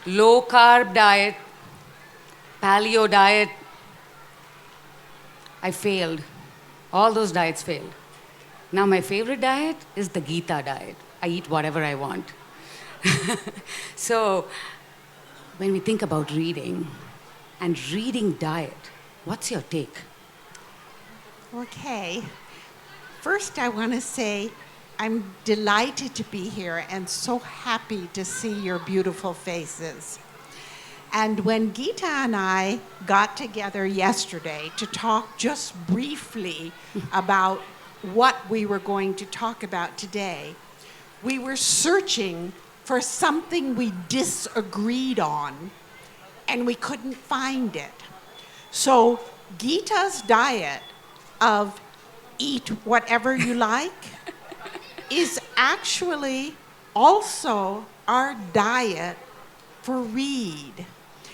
low carb diet, paleo diet. I failed. All those diets failed. Now my favorite diet is the Gita diet. I eat whatever I want. So when we think about reading and reading diet, what's your take? Okay. First, I want to say I'm delighted to be here and so happy to see your beautiful faces. And when Gita and I got together yesterday to talk just briefly about what we were going to talk about today, we were searching for something we disagreed on, and we couldn't find it. So Gita's diet of eat whatever you like is actually also our diet for read.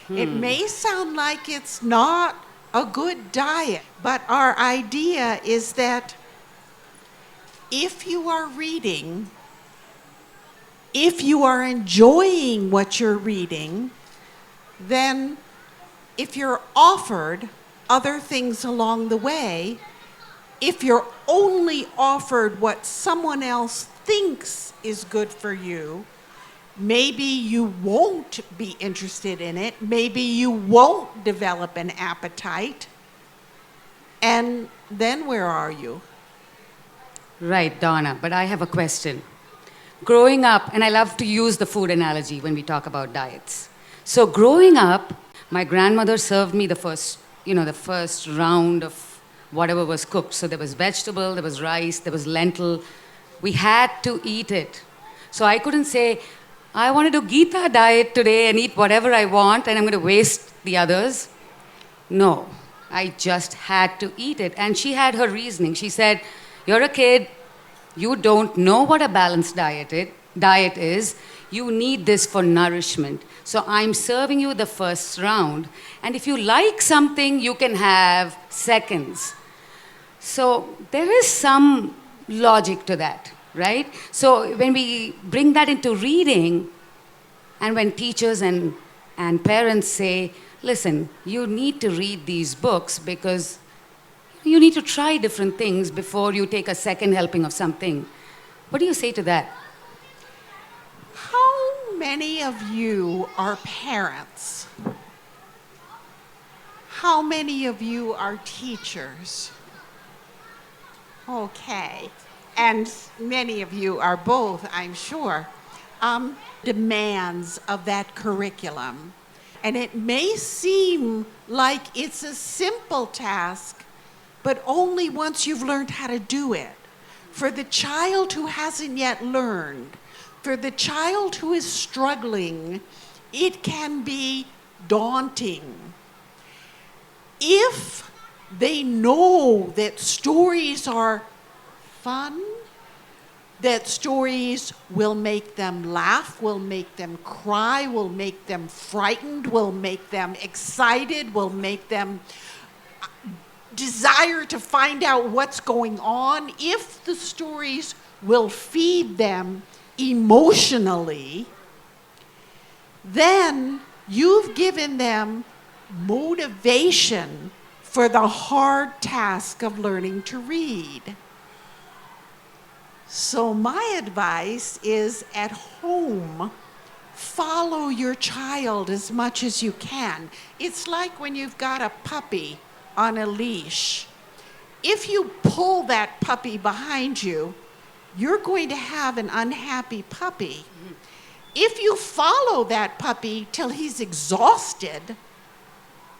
It may sound like it's not a good diet, but our idea is that if you are reading, if you are enjoying what you're reading, then if you're offered other things along the way, if you're only offered what someone else thinks is good for you, maybe you won't be interested in it, maybe you won't develop an appetite, and then where are you? Right, Donna, but I have a question. Growing up, and I love to use the food analogy when we talk about diets. So growing up, my grandmother served me the first round of whatever was cooked. So there was vegetable, there was rice, there was lentil. We had to eat it. So I couldn't say, I want to do Gita diet today and eat whatever I want and I'm going to waste the others. No, I just had to eat it. And she had her reasoning. She said, you're a kid, you don't know what a balanced diet is. You need this for nourishment. So I'm serving you the first round. And if you like something, you can have seconds. So there is some logic to that, right? So when we bring that into reading, and when teachers and parents say, listen, you need to read these books because you need to try different things before you take a second helping of something. What do you say to that? How many of you are parents? How many of you are teachers? Okay. And many of you are both, I'm sure. Demands of that curriculum. And it may seem like it's a simple task, but only once you've learned how to do it. For the child who hasn't yet learned, for the child who is struggling, it can be daunting. If they know that stories are fun, that stories will make them laugh, will make them cry, will make them frightened, will make them excited, will make them desire to find out what's going on, if the stories will feed them emotionally, then you've given them motivation for the hard task of learning to read. So my advice is, at home, follow your child as much as you can. It's like when you've got a puppy on a leash. If you pull that puppy behind you, you're going to have an unhappy puppy. If you follow that puppy till he's exhausted,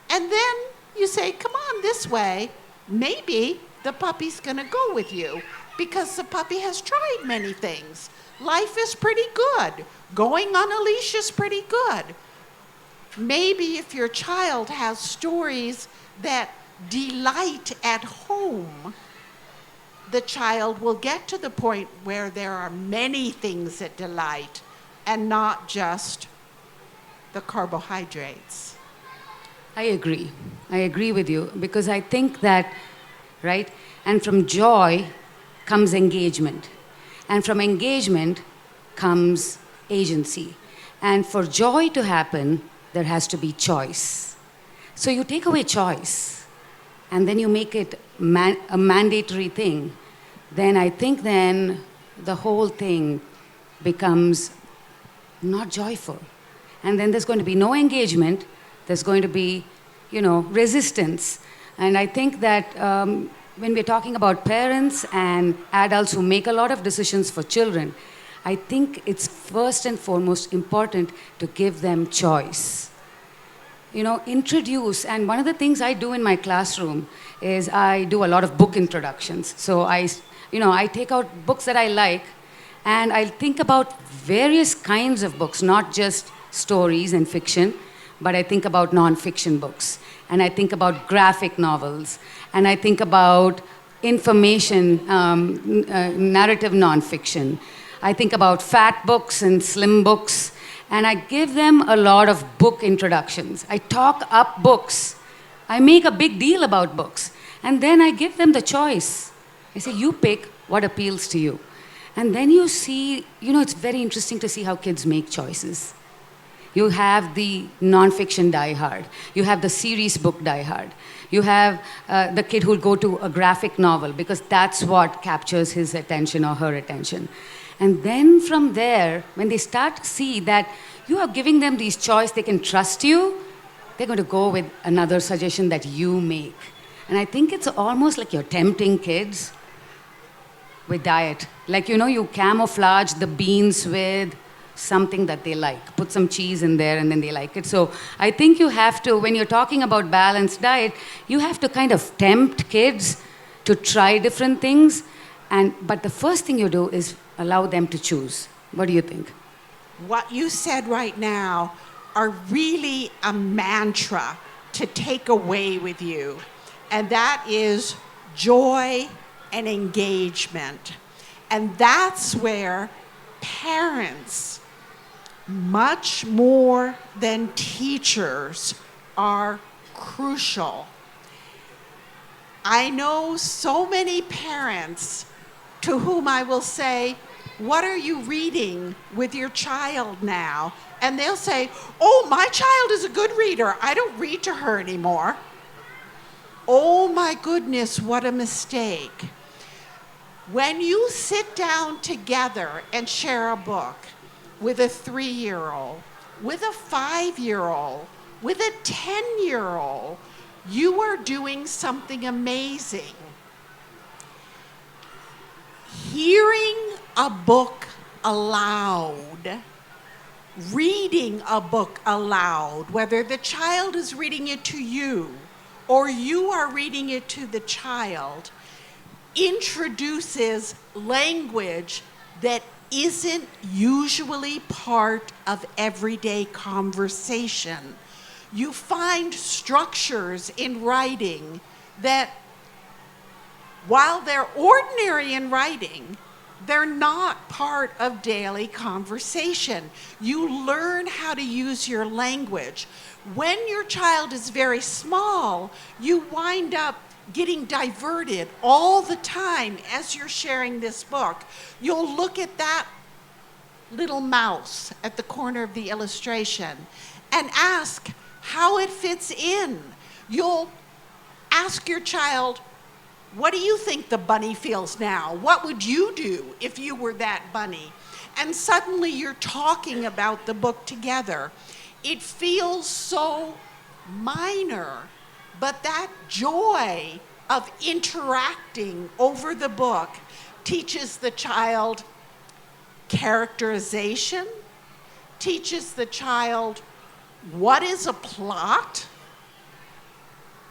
and then you say, come on this way, maybe the puppy's gonna go with you because the puppy has tried many things. Life is pretty good. Going on a leash is pretty good. Maybe if your child has stories that delight at home, the child will get to the point where there are many things that delight and not just the carbohydrates. I agree with you because I think that, right, and from joy comes engagement. And from engagement comes agency. And for joy to happen, there has to be choice. So you take away choice, and then you make it a mandatory thing. Then I think then the whole thing becomes not joyful. And then there's going to be no engagement. There's going to be, resistance. And I think that when we're talking about parents and adults who make a lot of decisions for children, I think it's first and foremost important to give them choice. Introduce, and one of the things I do in my classroom is I do a lot of book introductions. So I take out books that I like, and I think about various kinds of books, not just stories and fiction, but I think about non-fiction books, and I think about graphic novels, and I think about information, narrative non-fiction. I think about fat books and slim books, and I give them a lot of book introductions. I talk up books. I make a big deal about books, and then I give them the choice. I say, you pick what appeals to you. And then you see, it's very interesting to see how kids make choices. You have the nonfiction diehard. You have the series book diehard. You have the kid who'll go to a graphic novel because that's what captures his attention or her attention. And then from there, when they start to see that you are giving them these choice, they can trust you, they're going to go with another suggestion that you make. And I think it's almost like you're tempting kids with diet. Like, you camouflage the beans with something that they like. Put some cheese in there and then they like it. So I think you have to, when you're talking about balanced diet, you have to kind of tempt kids to try different things. But the first thing you do is allow them to choose. What do you think? What you said right now are really a mantra to take away with you. And that is joy and engagement. And that's where parents, much more than teachers, are crucial. I know so many parents to whom I will say, what are you reading with your child now? And they'll say, oh, my child is a good reader. I don't read to her anymore. Oh my goodness, what a mistake. When you sit down together and share a book with a 3-year-old, with a 5-year-old, with a 10-year-old, you are doing something amazing. Hearing a book aloud, reading a book aloud, whether the child is reading it to you or you are reading it to the child, introduces language that isn't usually part of everyday conversation. You find structures in writing that, while they're ordinary in writing, they're not part of daily conversation. You learn how to use your language. When your child is very small, you wind up getting diverted all the time as you're sharing this book. You'll look at that little mouse at the corner of the illustration and ask how it fits in. You'll ask your child, what do you think the bunny feels now? What would you do if you were that bunny? And suddenly you're talking about the book together. It feels so minor, but that joy of interacting over the book teaches the child characterization, teaches the child what is a plot,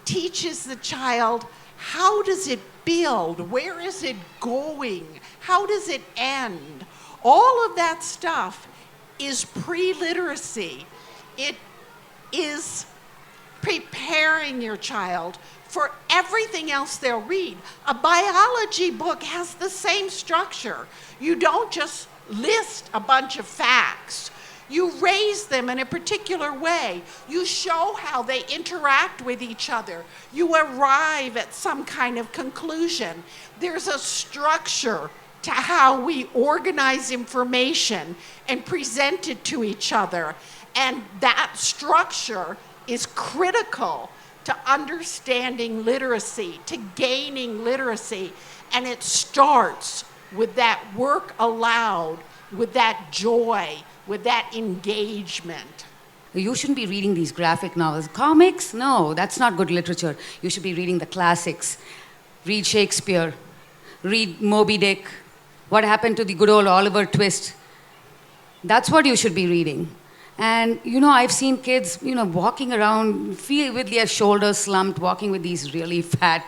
teaches the child how does it build, where is it going, how does it end. All of that stuff is pre-literacy. It is preparing your child for everything else they'll read. A biology book has the same structure. You don't just list a bunch of facts. You raise them in a particular way. You show how they interact with each other. You arrive at some kind of conclusion. There's a structure to how we organize information and present it to each other. And that structure is critical to understanding literacy, to gaining literacy. And it starts with that work aloud, with that joy, with that engagement. You shouldn't be reading these graphic novels. Comics? No, that's not good literature. You should be reading the classics. Read Shakespeare. Read Moby Dick. What happened to the good old Oliver Twist? That's what you should be reading. And, I've seen kids, walking around, feel with their shoulders slumped, walking with these really fat,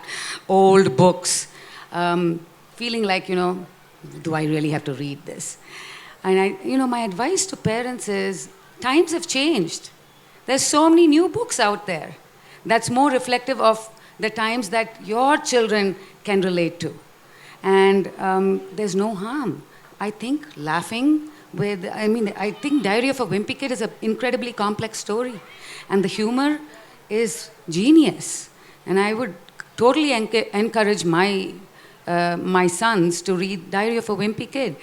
old books, feeling like, do I really have to read this? And, my advice to parents is, times have changed. There's so many new books out there that's more reflective of the times that your children can relate to. And there's no harm. I think laughing I think Diary of a Wimpy Kid is an incredibly complex story. And the humor is genius. And I would totally encourage my sons to read Diary of a Wimpy Kid,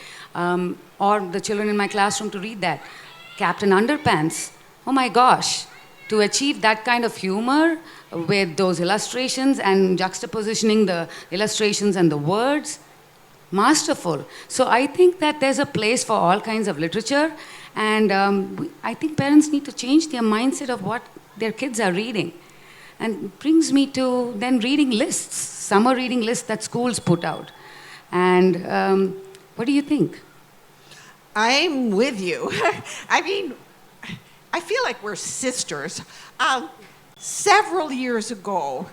or the children in my classroom to read that. Captain Underpants, oh my gosh, to achieve that kind of humor with those illustrations and juxtapositioning the illustrations and the words, masterful. So I think that there's a place for all kinds of literature, and I think parents need to change their mindset of what their kids are reading. And it brings me to then reading lists, summer reading lists that schools put out. And what do you think? I'm with you. I mean, I feel like we're sisters. Several years ago,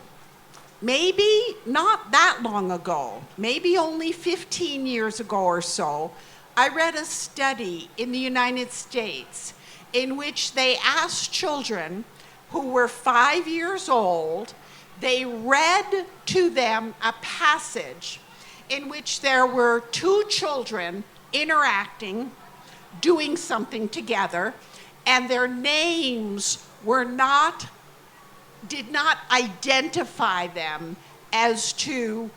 maybe not that long ago, maybe only 15 years ago or so, I read a study in the United States in which they asked children who were 5 years old, they read to them a passage in which there were two children interacting, doing something together, and their names did not identify them as to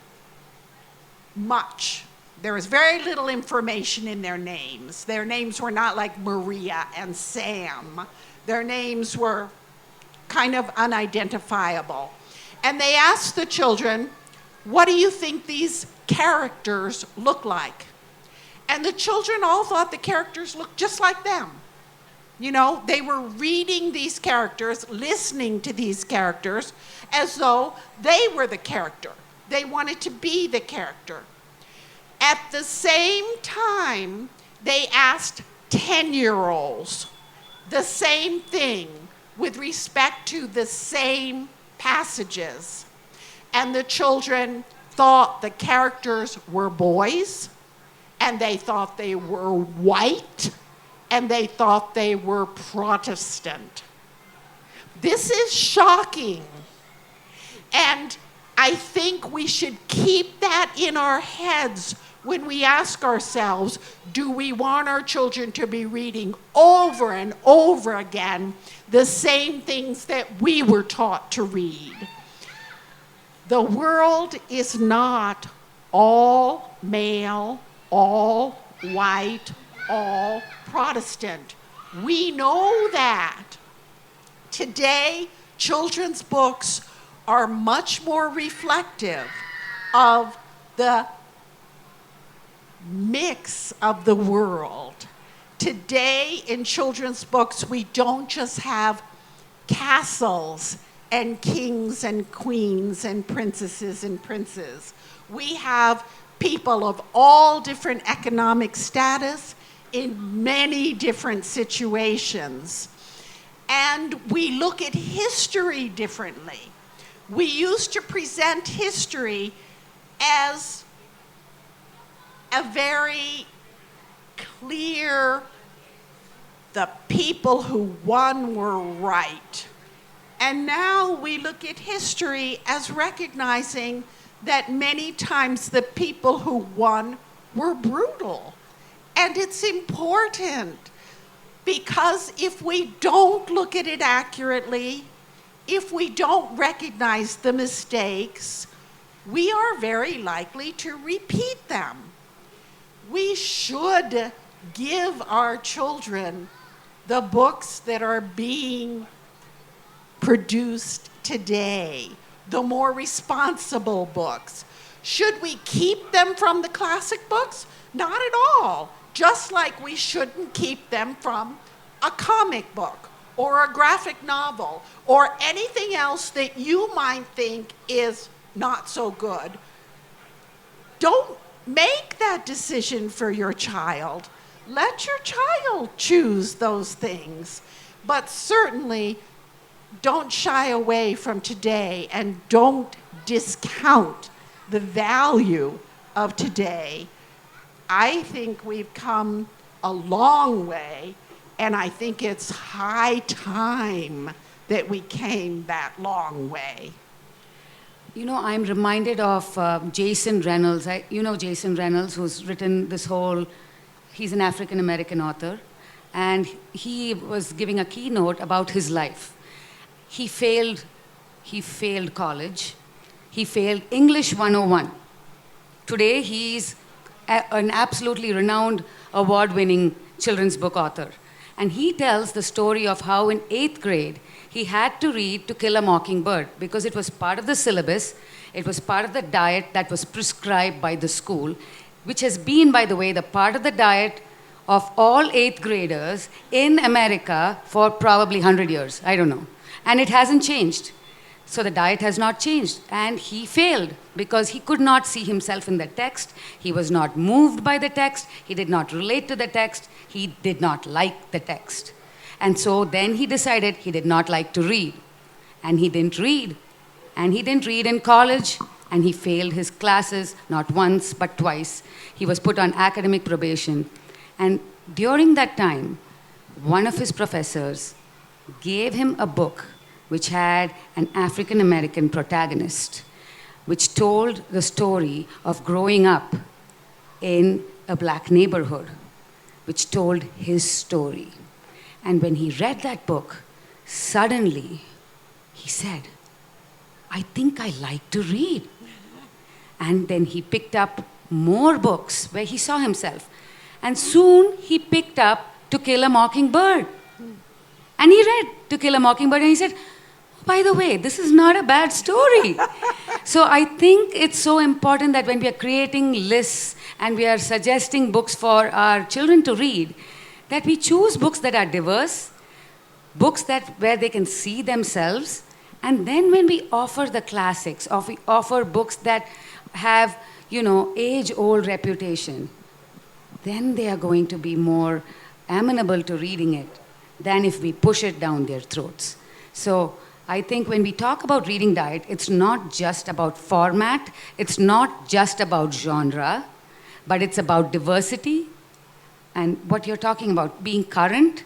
much. There was very little information in their names. Their names were not like Maria and Sam. Their names were kind of unidentifiable. And they asked the children, what do you think these characters look like? And the children all thought the characters looked just like them. They were reading these characters, listening to these characters as though they were the character. They wanted to be the character. At the same time, they asked 10-year-olds the same thing with respect to the same passages. And the children thought the characters were boys, and they thought they were white, and they thought they were Protestant. This is shocking. And I think we should keep that in our heads when we ask ourselves, do we want our children to be reading over and over again the same things that we were taught to read? The world is not all male, all white, all Protestant. We know that. Today, children's books are much more reflective of the mix of the world. Today, in children's books, we don't just have castles and kings and queens and princesses and princes. We have people of all different economic status in many different situations. And we look at history differently. We used to present history as a very clear, the people who won were right. And now we look at history as recognizing that many times the people who won were brutal. And it's important because if we don't look at it accurately, if we don't recognize the mistakes, we are very likely to repeat them. we should give our children the books that are being produced today, the more responsible books. Should we keep them from the classic books? Not at all. Just like we shouldn't keep them from a comic book or a graphic novel or anything else that you might think is not so good. Don't make that decision for your child. Let your child choose those things. But certainly, don't shy away from today and don't discount the value of today. I think we've come a long way, and I think it's high time that we came that long way. You know, I'm reminded of Jason Reynolds. You know Jason Reynolds, who's written this whole, he's an African-American author, and he was giving a keynote about his life. He failed college. He failed English 101. Today, he's an absolutely renowned award-winning children's book author. And he tells the story of how in 8th grade, he had to read To Kill a Mockingbird because it was part of the syllabus, it was part of the diet that was prescribed by the school, which has been, by the way, the part of the diet of all 8th graders in America for probably 100 years. I don't know. And it hasn't changed. So the diet has not changed. And he failed because he could not see himself in the text. He was not moved by the text. He did not relate to the text. He did not like the text. And so then he decided he did not like to read. And he didn't read. And he didn't read in college. And he failed his classes not once but twice. He was put on academic probation. And during that time, one of his professors gave him a book which had an African-American protagonist, which told the story of growing up in a black neighborhood, which told his story. And when he read that book, suddenly he said, I think I like to read. And then he picked up more books where he saw himself. And soon he picked up To Kill a Mockingbird. And he read To Kill a Mockingbird and he said, by the way, this is not a bad story. So I think it's so important that when we are creating lists and we are suggesting books for our children to read, that we choose books that are diverse, books where they can see themselves, and then when we offer the classics, or we offer books that have, age-old reputation, then they are going to be more amenable to reading it than if we push it down their throats. So I think when we talk about reading diet, it's not just about format, it's not just about genre, but it's about diversity and what you're talking about, being current,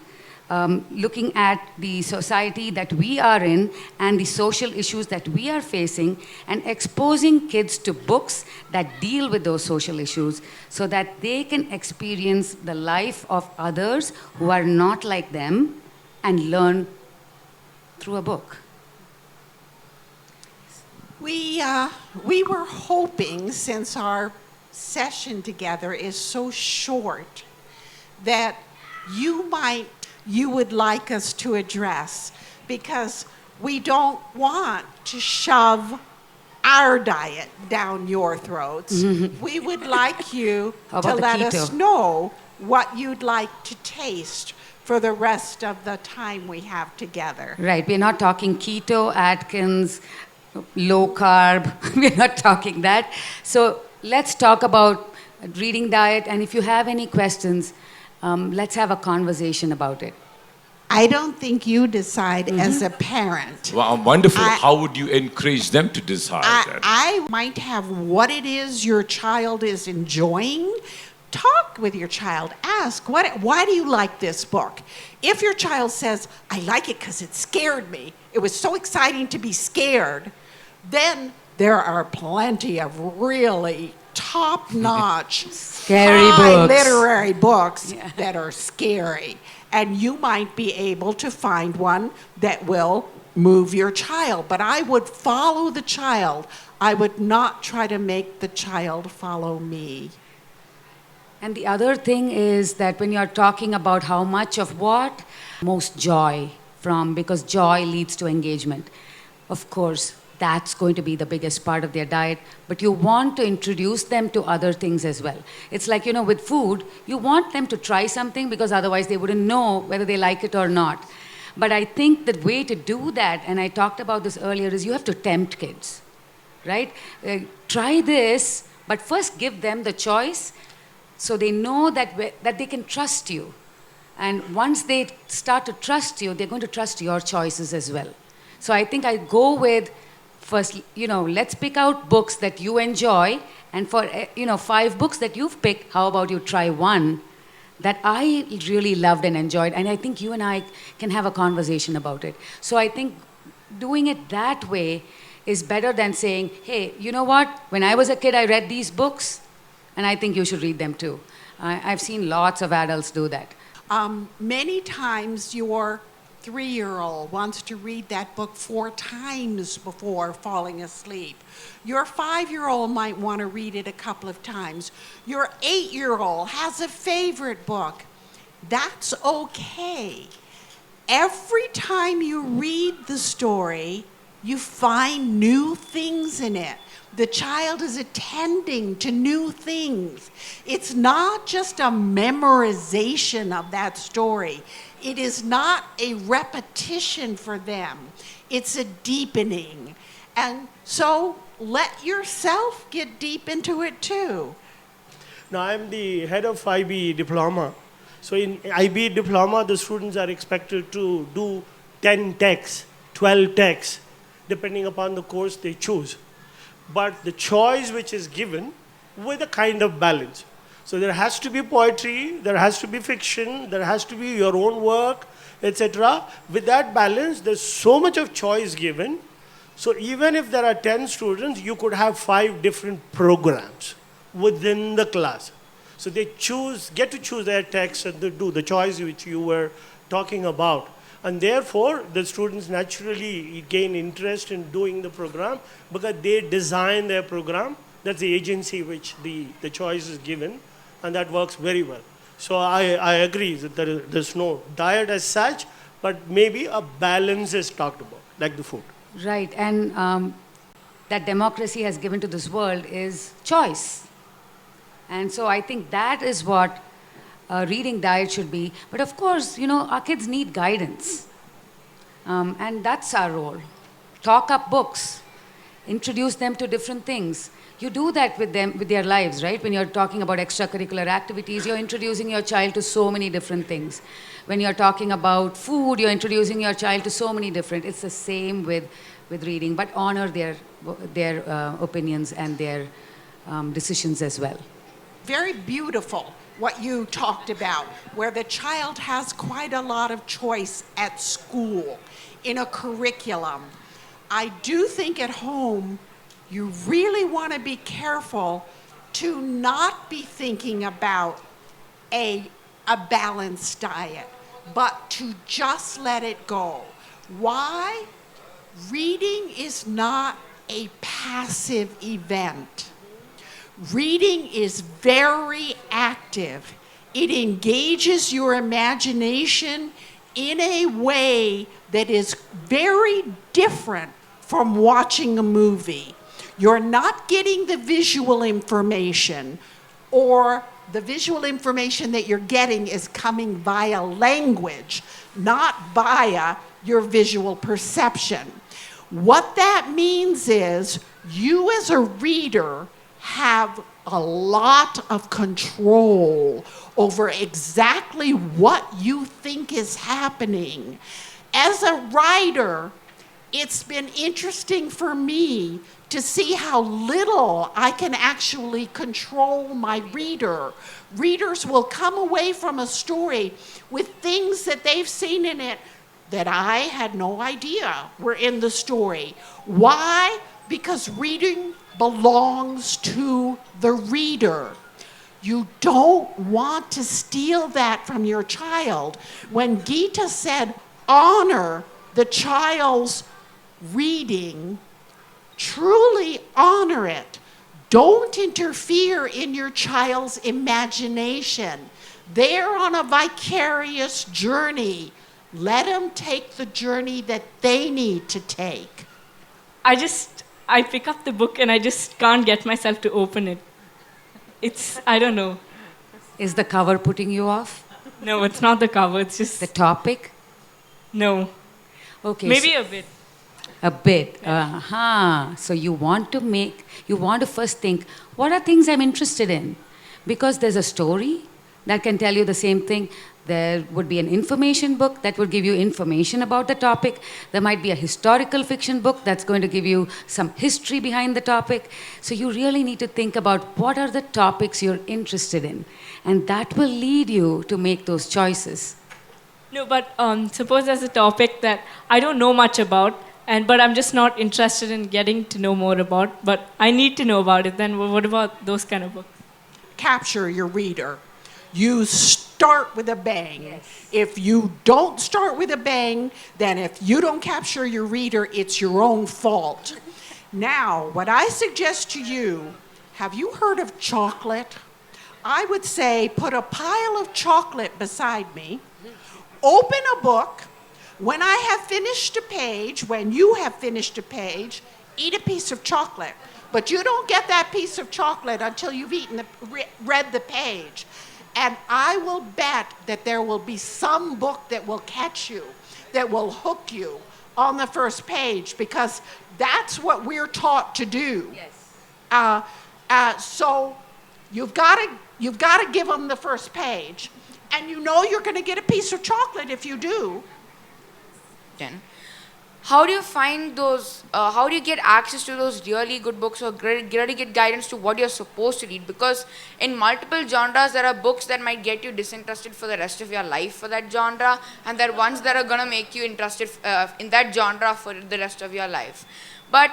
looking at the society that we are in and the social issues that we are facing and exposing kids to books that deal with those social issues so that they can experience the life of others who are not like them and learn through a book. We were hoping, since our session together is so short, that you would like us to address, because we don't want to shove our diet down your throats. We would like you to let us know what you'd like to taste for the rest of the time we have together. Right, we're not talking keto, Atkins, low carb, we're not talking that. So let's talk about reading diet, and if you have any questions, let's have a conversation about it. I don't think you decide as a parent. Well, wonderful. How would you encourage them to decide that? I might have what it is your child is enjoying. Talk with your child. Ask, why do you like this book? If your child says, I like it because it scared me, it was so exciting to be scared, then there are plenty of really top-notch, scary books, literary books that are scary. And you might be able to find one that will move your child. But I would follow the child. I would not try to make the child follow me. And the other thing is that when you're talking about how much of what, most joy from, because joy leads to engagement. Of course, that's going to be the biggest part of their diet, but you want to introduce them to other things as well. It's like, with food, you want them to try something because otherwise they wouldn't know whether they like it or not. But I think the way to do that, and I talked about this earlier, is you have to tempt kids, right? Try this, but first give them the choice so they know that they can trust you. And once they start to trust you, they're going to trust your choices as well. So I think I go with, first, let's pick out books that you enjoy, and for 5 books that you've picked, how about you try one that I really loved and enjoyed, and I think you and I can have a conversation about it. So I think doing it that way is better than saying, hey, you know what, when I was a kid I read these books, and I think you should read them too. I've seen lots of adults do that. Many times your 3-year-old wants to read that book 4 times before falling asleep. Your 5-year-old might want to read it a couple of times. Your 8-year-old has a favorite book. That's okay. Every time you read the story, you find new things in it. The child is attending to new things. It's not just a memorization of that story. It is not a repetition for them. It's a deepening. And so let yourself get deep into it too. Now I'm the head of IB diploma. So in IB diploma, the students are expected to do 10 texts, 12 texts, depending upon the course they choose. But the choice which is given with a kind of balance. So there has to be poetry, there has to be fiction, there has to be your own work, etc. With that balance, there's so much of choice given. So even if there are 10 students, you could have 5 different programs within the class. So they get to choose their text and they do the choice which you were talking about. And therefore, the students naturally gain interest in doing the program because they design their program. That's the agency which the choice is given, and that works very well. So I agree that there's no diet as such, but maybe a balance is talked about, like the food. Right, and that democracy has given to this world is choice. And so I think that is what a reading diet should be. But of course, our kids need guidance. And that's our role. Talk up books. Introduce them to different things. You do that with them, with their lives, right? When you're talking about extracurricular activities, you're introducing your child to so many different things. When you're talking about food, you're introducing your child to so many different. It's the same with reading, but honor their opinions and their decisions as well. Very beautiful what you talked about, where the child has quite a lot of choice at school, in a curriculum. I do think at home, you really want to be careful to not be thinking about a balanced diet, but to just let it go. Why? Reading is not a passive event. Reading is very active. It engages your imagination in a way that is very different from watching a movie. You're not getting the visual information, or the visual information that you're getting is coming via language, not via your visual perception. What that means is you as a reader have a lot of control over exactly what you think is happening. As a writer, it's been interesting for me to see how little I can actually control my reader. Readers will come away from a story with things that they've seen in it that I had no idea were in the story. Why? Because reading belongs to the reader. You don't want to steal that from your child. When Gita said, honor the child's reading, truly honor it. Don't interfere in your child's imagination. They're on a vicarious journey. Let them take the journey that they need to take. I pick up the book and I just can't get myself to open it. I don't know. Is the cover putting you off? No, it's not the cover, it's just, The topic? no. Okay. Maybe so a bit. a bit. So you want to first think, what are things I'm interested in? Because there's a story that can tell you the same thing. There would be an information book that would give you information about the topic. There might be a historical fiction book that's going to give you some history behind the topic. So you really need to think about what are the topics you're interested in. And that will lead you to make those choices. No, but suppose there's a topic that I don't know much about, but I'm just not interested in getting to know more about, but I need to know about it, then what about those kind of books? Capture your reader. You start with a bang. Yes. If you don't start with a bang, then if you don't capture your reader, it's your own fault. Now, what I suggest to you, have you heard of chocolate? I would say put a pile of chocolate beside me, open a book. When I have finished a page, when you have finished a page, eat a piece of chocolate. But you don't get that piece of chocolate until you've read the page. And I will bet that there will be some book that will catch you, that will hook you on the first page, because that's what we're taught to do. Yes. So you've got to give them the first page, and you know you're going to get a piece of chocolate if you do. How do you find those, how do you get access to those really good books, or really get guidance to what you're supposed to read? Because in multiple genres, there are books that might get you disinterested for the rest of your life for that genre, and there are ones that are going to make you interested in that genre for the rest of your life. But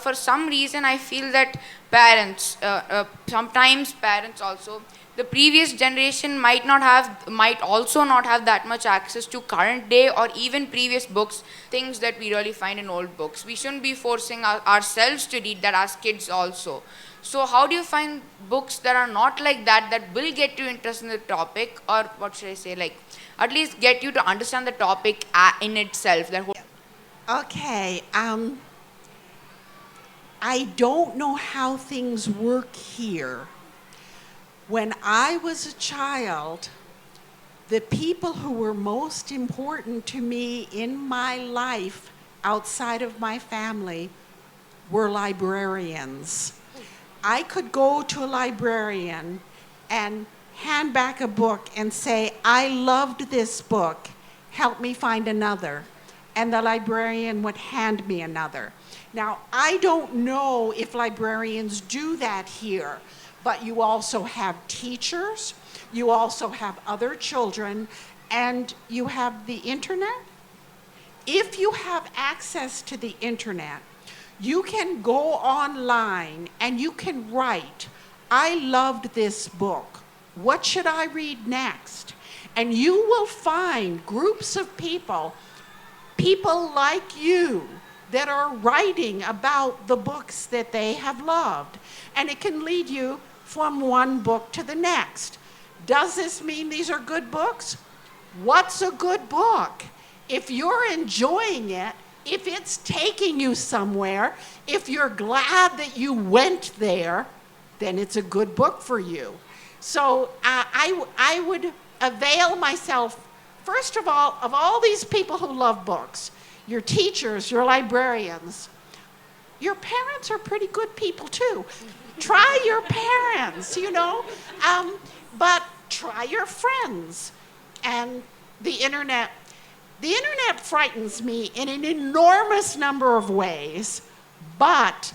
for some reason, I feel that parents, sometimes parents also, the previous generation might also not have that much access to current day or even previous books, things that we really find in old books. We shouldn't be forcing ourselves to read that as kids also. So how do you find books that are not like that, that will get you interested in the topic, or what should I say, like at least get you to understand the topic in itself? Okay, I don't know how things work here. When I was a child, the people who were most important to me in my life outside of my family were librarians. I could go to a librarian and hand back a book and say, I loved this book, help me find another. And the librarian would hand me another. Now, I don't know if librarians do that here, but you also have teachers, you also have other children, and you have the internet. If you have access to the internet, you can go online and you can write, I loved this book. What should I read next? And you will find groups of people like you, that are writing about the books that they have loved. And it can lead you from one book to the next. Does this mean these are good books? What's a good book? If you're enjoying it, if it's taking you somewhere, if you're glad that you went there, then it's a good book for you. So I would avail myself, first of all these people who love books, your teachers, your librarians. Your parents are pretty good people too. Try your parents, but try your friends. And the internet frightens me in an enormous number of ways, but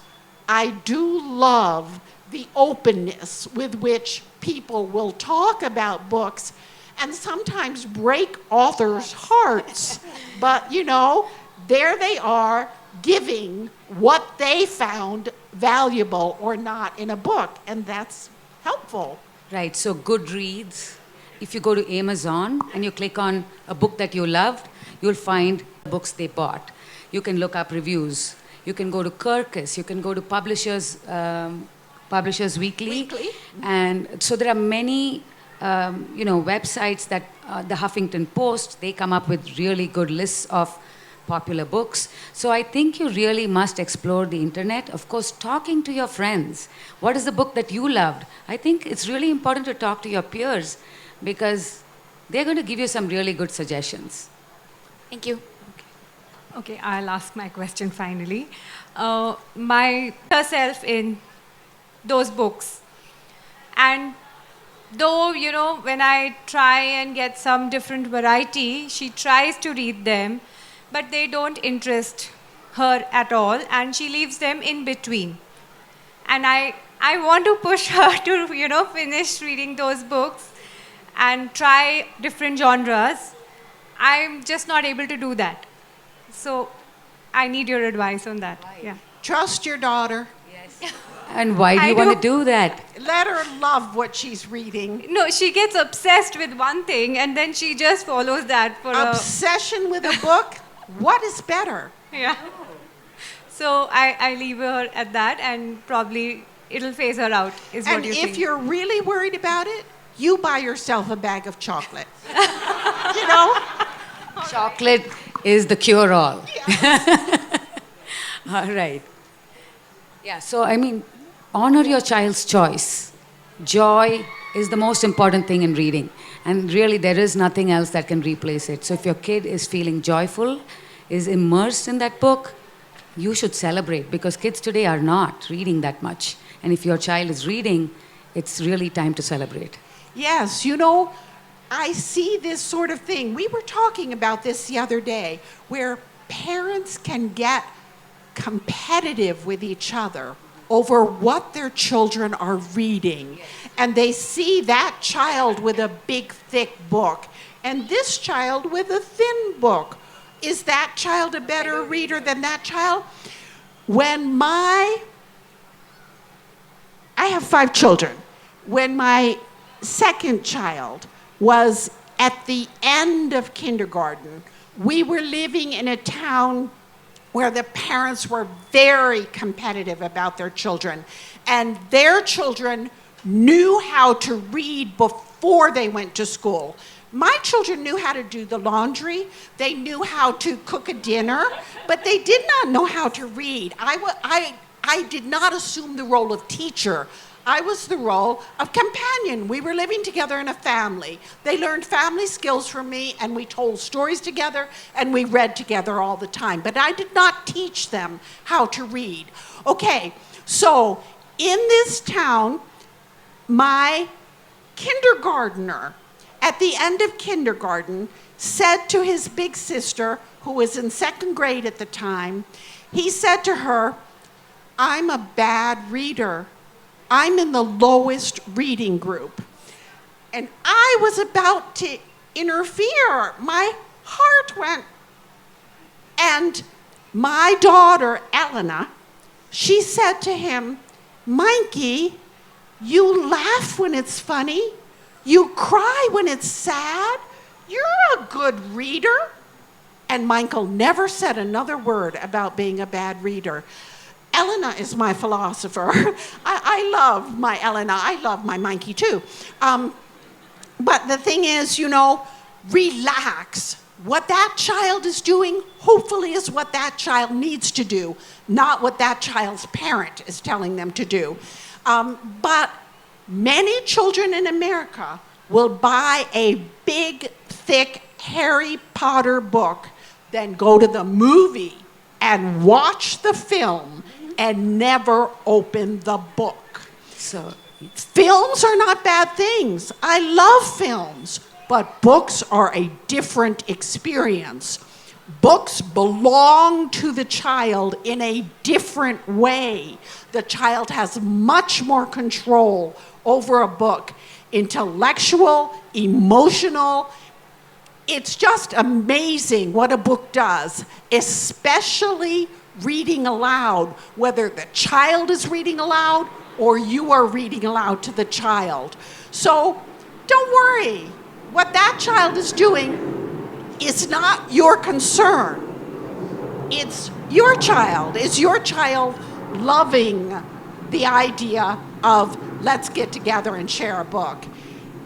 I do love the openness with which people will talk about books and sometimes break authors' hearts. But, there they are giving what they found valuable or not in a book, and that's helpful. Right, so Goodreads, if you go to Amazon and you click on a book that you loved, you'll find books they bought. You can look up reviews. You can go to Kirkus, you can go to publishers' Publishers Weekly. And so there are many, websites that the Huffington Post, they come up with really good lists of popular books. So I think you really must explore the internet. Of course, talking to your friends. What is the book that you loved? I think it's really important to talk to your peers because they're going to give you some really good suggestions. Thank you. Okay, I'll ask my question finally. My herself in those books. And though, when I try and get some different variety, she tries to read them, but they don't interest her at all, and she leaves them in between. And I want to push her to, finish reading those books and try different genres. I'm just not able to do that. So I need your advice on that. Yeah. Trust your daughter. And why do you want to do that? Let her love what she's reading. No, she gets obsessed with one thing and then she just follows that for Obsession with a book? What is better? Yeah. So I leave her at that and probably it'll phase her out, is what you think. And if you're really worried about it, you buy yourself a bag of chocolate. Chocolate is the cure-all. All right. Yeah, so honor your child's choice. Joy is the most important thing in reading. And really, there is nothing else that can replace it. So if your kid is feeling joyful, is immersed in that book, you should celebrate because kids today are not reading that much. And if your child is reading, it's really time to celebrate. Yes, I see this sort of thing. We were talking about this the other day, where parents can get competitive with each other over what their children are reading. And they see that child with a big, thick book, and this child with a thin book. Is that child a better reader than that child? I have 5 children. When my second child was at the end of kindergarten, we were living in a town where the parents were very competitive about their children. And their children knew how to read before they went to school. My children knew how to do the laundry. They knew how to cook a dinner, but they did not know how to read. I did not assume the role of teacher. I was the role of companion. We were living together in a family. They learned family skills from me, and we told stories together, and we read together all the time. But I did not teach them how to read. Okay, so in this town, my kindergartner, at the end of kindergarten, said to his big sister, who was in 2nd grade at the time, he said to her, "I'm a bad reader. I'm in the lowest reading group." And I was about to interfere. My heart went. And my daughter, Elena, she said to him, "Mikey, you laugh when it's funny. You cry when it's sad. You're a good reader." And Michael never said another word about being a bad reader. Elena is my philosopher. I love my Elena. I love my Mikey too. But the thing is, relax. What that child is doing, hopefully, is what that child needs to do, not what that child's parent is telling them to do. But many children in America will buy a big, thick Harry Potter book, then go to the movie and watch the film and never open the book. So, films are not bad things. I love films, but books are a different experience. Books belong to the child in a different way. The child has much more control over a book. Intellectual, emotional. It's just amazing what a book does, especially reading aloud, whether the child is reading aloud or you are reading aloud to the child. So don't worry. What that child is doing is not your concern. It's your child. Is your child loving the idea of let's get together and share a book.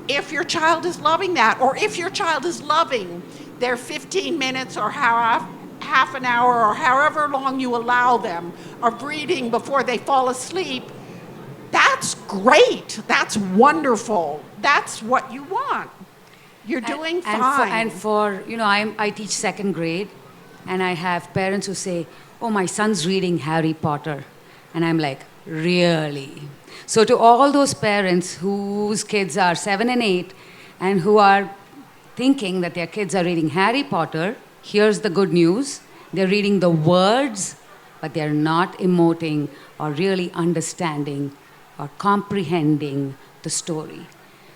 If your child is loving that, or if your child is loving their 15 minutes or half an hour or however long you allow them of reading before they fall asleep, that's great. That's wonderful. That's what you want. You're doing fine. And for you know, I teach second grade, and I have parents who say, "Oh, my son's reading Harry Potter," and I'm like, "Really?" So to all those parents whose kids are 7 and 8, and who are thinking that their kids are reading Harry Potter, here's the good news: they're reading the words, but they're not emoting or really understanding or comprehending the story.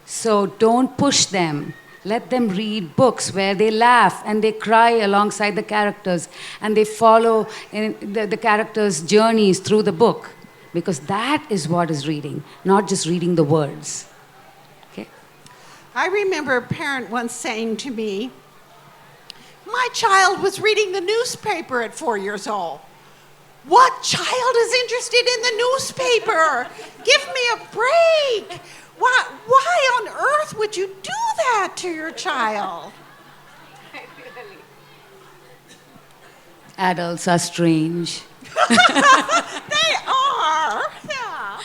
So don't push them. Let them read books where they laugh and they cry alongside the characters and they follow the characters' journeys through the book, because that is what is reading, not just reading the words. Okay? I remember a parent once saying to me, my child was reading the newspaper at 4 years old. What child is interested in the newspaper? Give me a break. Why on earth would you do that to your child? Adults are strange. They are. Yeah.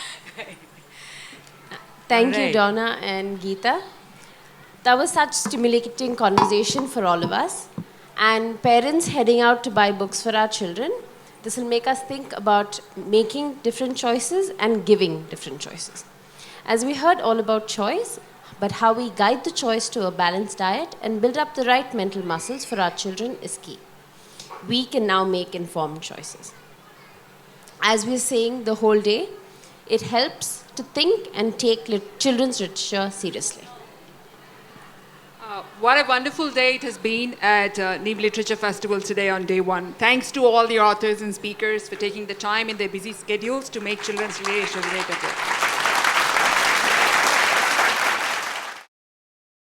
Thank you, Alright. Donna and Gita. That was such stimulating conversation for all of us. And parents heading out to buy books for our children, this will make us think about making different choices and giving different choices. As we heard all about choice, but how we guide the choice to a balanced diet and build up the right mental muscles for our children is key. We can now make informed choices. As we're saying the whole day, it helps to think and take children's literature seriously. What a wonderful day it has been at Neev Literature Festival today on day one. Thanks to all the authors and speakers for taking the time in their busy schedules to make children's literature relatable.